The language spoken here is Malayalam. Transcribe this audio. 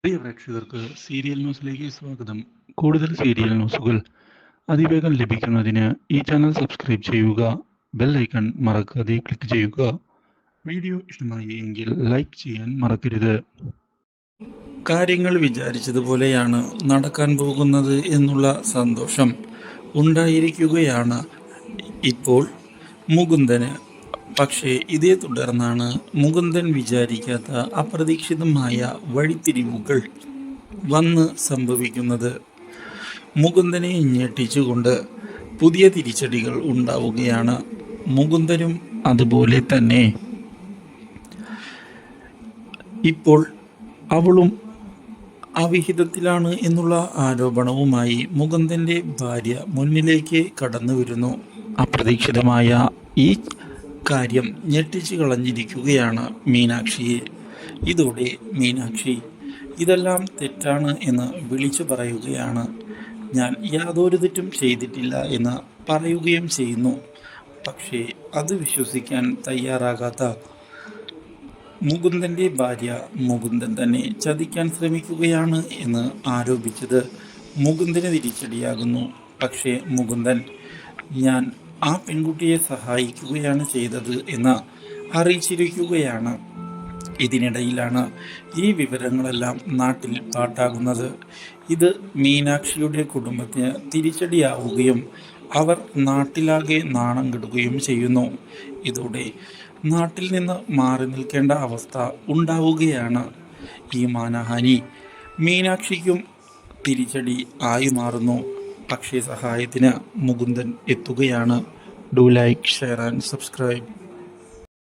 പ്രിയ പ്രേക്ഷകർക്ക് സീരിയൽ ന്യൂസിലേക്ക് സ്വാഗതം. കൂടുതൽ സീരിയൽ ന്യൂസുകൾ അതിവേഗം ലഭിക്കുന്നതിന് ഈ ചാനൽ സബ്സ്ക്രൈബ് ചെയ്യുക. ബെൽ ഐക്കൺ മറക്കാതെ ക്ലിക്ക് ചെയ്യുക. വീഡിയോ ഇഷ്ടമായി എങ്കിൽ ലൈക്ക് ചെയ്യാൻ മറക്കരുത്. കാര്യങ്ങൾ വിചാരിച്ചതുപോലെയാണ് നടക്കാൻ പോകുന്നത് എന്നുള്ള സന്തോഷം ഉണ്ടായിരിക്കുകയാണ് ഇപ്പോൾ മുകുന്ദന്. പക്ഷേ ഇതേ തുടർന്നാണ് മുകുന്ദൻ വിചാരിക്കാത്ത അപ്രതീക്ഷിതമായ വഴിത്തിരിവുകൾ വന്ന് സംഭവിക്കുന്നത്. മുകുന്ദനെ ഞെട്ടിച്ചുകൊണ്ട് പുതിയ തിരിച്ചടികൾ ഉണ്ടാവുകയാണ്. മുകുന്ദനും അതുപോലെ തന്നെ ഇപ്പോൾ അവളും അവിഹിതത്തിലാണ് എന്നുള്ള ആരോപണവുമായി മുകുന്ദൻ്റെ ഭാര്യ മുന്നിലേക്ക് കടന്നു വരുന്നു. അപ്രതീക്ഷിതമായ ഈ കാര്യം ഞെട്ടിച്ചു കളഞ്ഞിരിക്കുകയാണ് മീനാക്ഷിയെ. ഇതോടെ മീനാക്ഷി ഇതെല്ലാം തെറ്റാണ് എന്ന് വിളിച്ചു പറയുകയാണ്. ഞാൻ യാതൊരു തെറ്റും ചെയ്തിട്ടില്ല എന്ന് പറയുകയും ചെയ്യുന്നു. പക്ഷേ അത് വിശ്വസിക്കാൻ തയ്യാറാകാത്ത മുകുന്ദൻ്റെ ഭാര്യ മുകുന്ദൻ തന്നെ ചതിക്കാൻ ശ്രമിക്കുകയാണ് എന്ന് ആരോപിച്ചത് മുകുന്ദന് തിരിച്ചടിയാകുന്നു. പക്ഷേ മുകുന്ദൻ ഞാൻ ആ പെൺകുട്ടിയെ സഹായിക്കുകയാണ് ചെയ്തത് എന്ന് അറിയിച്ചിരിക്കുകയാണ്. ഇതിനിടയിലാണ് ഈ വിവരങ്ങളെല്ലാം നാട്ടിൽ പാട്ടാകുന്നത്. ഇത് മീനാക്ഷിയുടെ കുടുംബത്തിന് തിരിച്ചടിയാവുകയും അവർ നാട്ടിലാകെ നാണം കെടുകയും ചെയ്യുന്നു. ഇതോടെ നാട്ടിൽ നിന്ന് മാറി നിൽക്കേണ്ട അവസ്ഥ ഉണ്ടാവുകയാണ്. ഈ മാനഹാനി മീനാക്ഷിക്കും തിരിച്ചടി ആയി മാറുന്നു. പക്ഷേ സഹായത്തിന് മുകുന്ദൻ എത്തുകയാണ്. Do like, share and subscribe.